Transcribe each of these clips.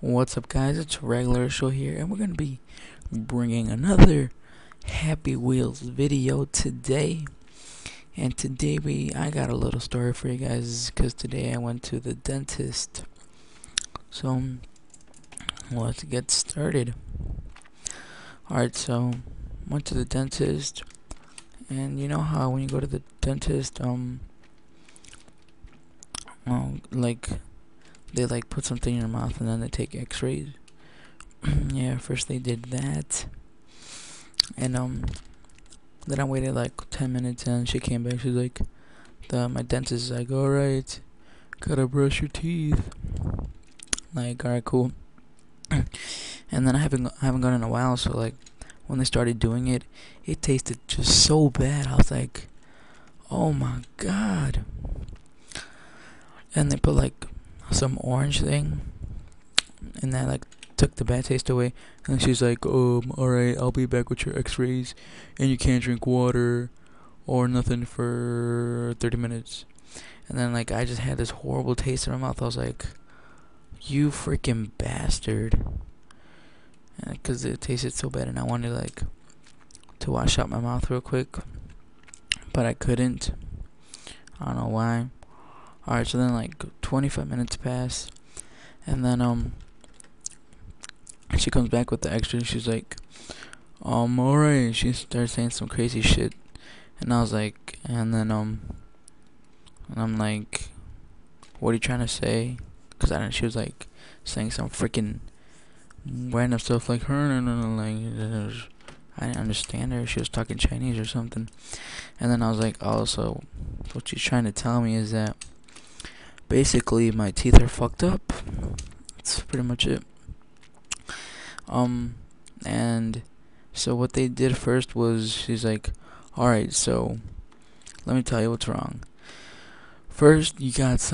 What's up, guys? It's Regular Show here, and we're gonna be bringing another Happy Wheels video today. And today I got a little story for you guys, because today I went to the dentist. So let's get started. Alright, so went to the dentist, and you know how when you go to the dentist, like they put something in your mouth and then they take x-rays. Yeah, first they did that, and then I waited like 10 minutes, and she came back. She's like, my dentist is like, alright, gotta brush your teeth. Like, alright, cool. And then I haven't gone in a while, so like when they started doing it, it tasted just so bad. I was like, oh my god. And they put like some orange thing, and that like took the bad taste away. And she's like, alright, I'll be back with your x-rays, and you can't drink water or nothing for 30 minutes. And then like I just had this horrible taste in my mouth. I was like, you freaking bastard. Because it tasted so bad, and I wanted like to wash out my mouth real quick, but I couldn't. I don't know why. Alright, so then like 25 minutes pass, and then she comes back with the extra, and she's like, alright. She starts saying some crazy shit, and I was like, and I'm like, what are you trying to say? Because she was like saying some freaking random stuff like her, like I didn't understand her. She was talking Chinese or something. And then I was like, oh, so what she's trying to tell me is that basically my teeth are fucked up. That's pretty much it. And so what they did first was, she's like, alright, so let me tell you what's wrong. First, you got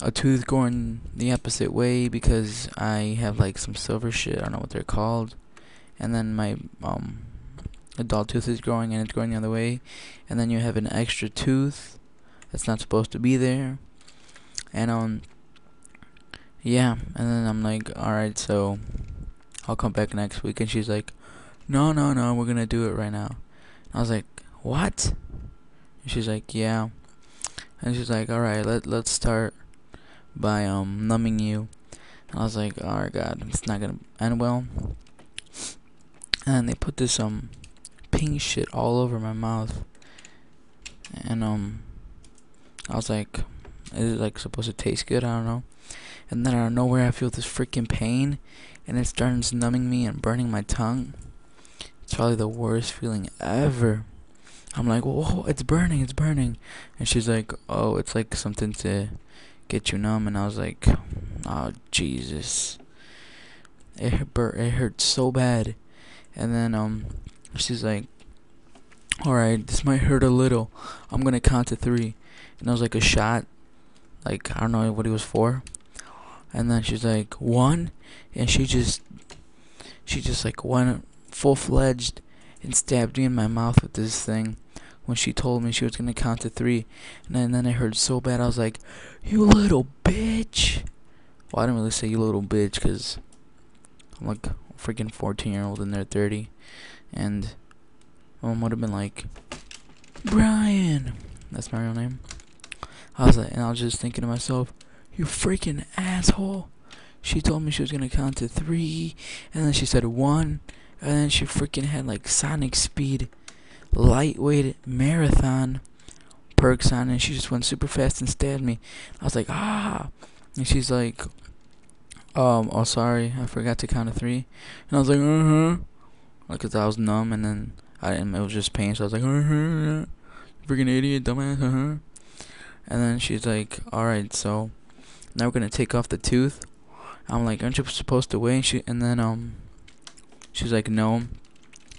a tooth going the opposite way, because I have like some silver shit, I don't know what they're called. And then my adult tooth is growing, and it's going the other way. And then you have an extra tooth that's not supposed to be there. And yeah, and then I'm like, alright, so I'll come back next week. And she's like, no, we're gonna do it right now. And I was like, what? And she's like, yeah. And she's like, alright, let's start by numbing you. And I was like, oh god, it's not gonna end well. And they put this pink shit all over my mouth. And I was like, is it like supposed to taste good? I don't know. And then out of nowhere I feel this freaking pain, and it starts numbing me and burning my tongue. It's probably the worst feeling ever. I'm like, whoa, it's burning. And she's like, oh, it's like something to get you numb. And I was like, oh Jesus, it hurt so bad. And then she's like, alright, this might hurt a little, I'm gonna count to 3. And I was like, a shot, like I don't know what it was for. And then she's like, 1. And she just like went full-fledged and stabbed me in my mouth with this thing when she told me she was gonna count to 3. And then it hurt so bad. I was like, you little bitch. Well, I didn't really say you little bitch, because I'm like a freaking 14-year-old and they're 30. And mom would have been like, Brian, that's my real name. I was just thinking to myself, you freaking asshole. She told me she was gonna count to 3, and then she said 1, and then she freaking had like Sonic Speed lightweight marathon perks on, and she just went super fast and stabbed me. I was like, ah. And she's like, oh sorry, I forgot to count to 3. And I was like, like, cause I was numb, and then it was just pain, so I was like, freaking idiot, dumbass, And then she's like, alright, so now we're gonna take off the tooth. I'm like, aren't you supposed to wait? And then she's like, no.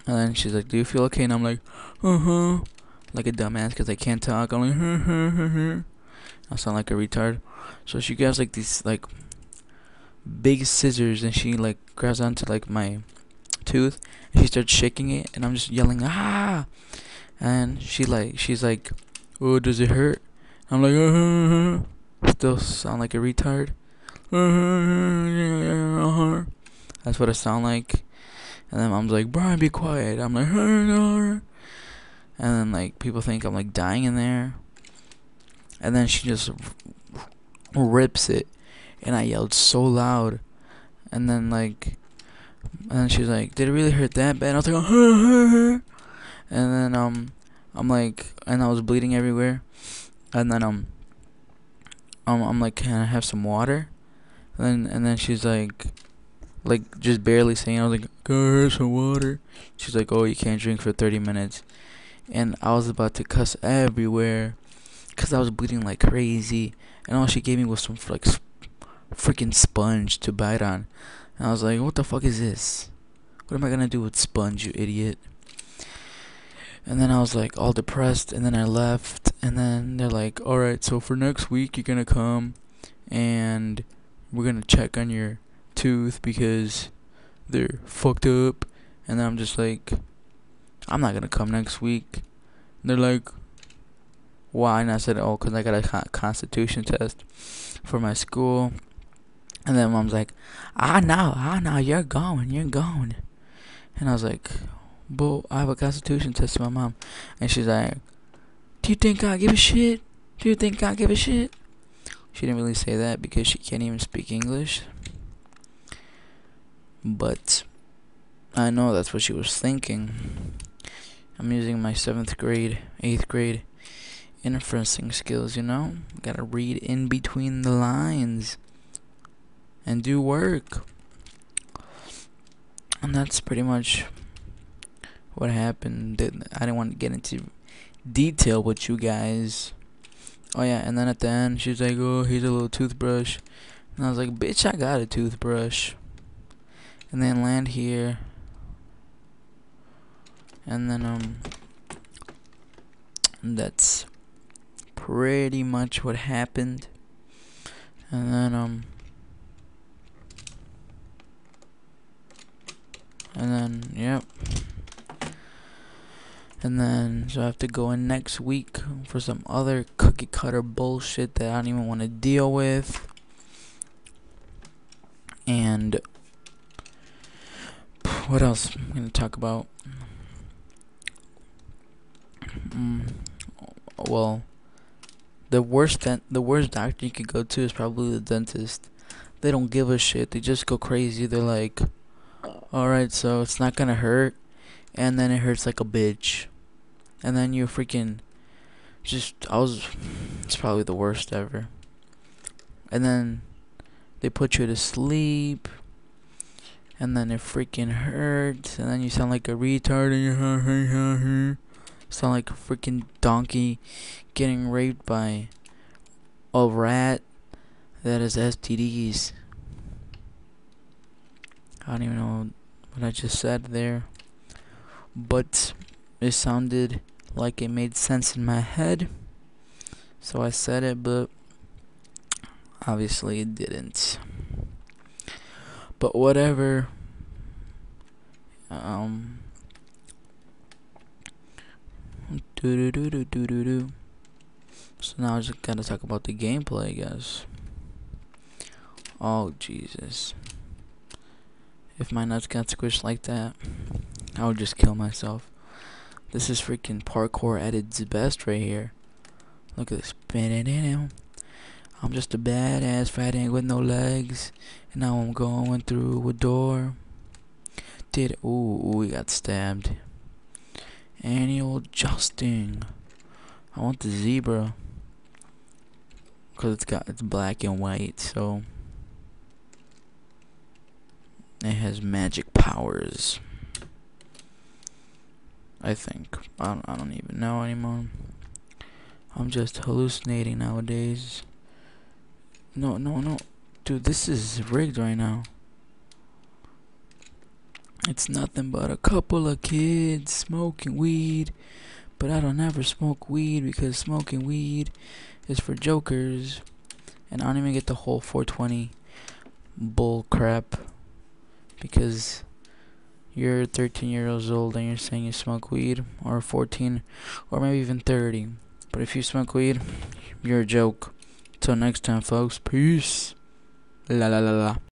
And then she's like, do you feel okay? And I'm like, like a dumbass, because I can't talk. I'm like, I sound like a retard. So she grabs like these like big scissors, and she like grabs onto like my tooth, and she starts shaking it, and I'm just yelling, ah. And she's like, oh, does it hurt? I'm like, still sound like a retard. That's what it sound like. And then mom's like, Brian, be quiet. I'm like, and then like people think I'm like dying in there. And then she just rips it, and I yelled so loud. And then she's like, did it really hurt that bad? And I was like, and then I'm like, and I was bleeding everywhere. And then I'm like, can I have some water? And then she's like just barely saying. I was like, go have some water. She's like, oh, you can't drink for 30 minutes. And I was about to cuss everywhere, cause I was bleeding like crazy. And all she gave me was some like freaking sponge to bite on. And I was like, what the fuck is this? What am I gonna do with sponge, you idiot? And then I was like all depressed, and then I left. And then they're like, alright, so for next week you're gonna come and we're gonna check on your tooth because they're fucked up. And then I'm just like, I'm not gonna come next week. And they're like, why? And I said, oh, cause I got a constitution test for my school. And then mom's like, I know, you're going. And I was like, but I have a constitution test to my mom. And she's like, do you think I give a shit? She didn't really say that because she can't even speak English. But I know that's what she was thinking. I'm using my 7th grade, 8th grade inferencing skills, you know? Gotta read in between the lines and do work. And that's pretty much what happened. I didn't want to get into detail with you guys. Oh yeah, and then at the end she's like, oh, here's a little toothbrush. And I was like, bitch, I got a toothbrush. And then land here. And then that's pretty much what happened. And then yep. And then so I have to go in next week for some other cookie cutter bullshit that I don't even want to deal with. And what else I'm gonna talk about? Well, the worst doctor you could go to is probably the dentist. They don't give a shit. They just go crazy. They're like, alright, so it's not gonna hurt, and then it hurts like a bitch. And then you freaking it's probably the worst ever. And then they put you to sleep, and then it freaking hurts, and then you sound like a retard, and you sound like a freaking donkey getting raped by a rat that has STDs. I don't even know what I just said there, but it sounded like it made sense in my head, so I said it, but obviously it didn't. But whatever. So now I just gotta talk about the gameplay, I guess. Oh Jesus! If my nuts got squished like that, I would just kill myself. This is freaking parkour at its best right here. Look at this. I'm just a badass fighting with no legs, and now I'm going through a door. We got stabbed. Annual adjusting. I want the zebra, cause it's black and white, so it has magic powers. I think. I don't even know anymore. I'm just hallucinating nowadays. No. Dude, this is rigged right now. It's nothing but a couple of kids smoking weed. But I don't ever smoke weed because smoking weed is for jokers. And I don't even get the whole 420 bull crap. Because you're 13 years old and you're saying you smoke weed, or 14, or maybe even 30. But if you smoke weed, you're a joke. Till next time, folks. Peace. La la la la.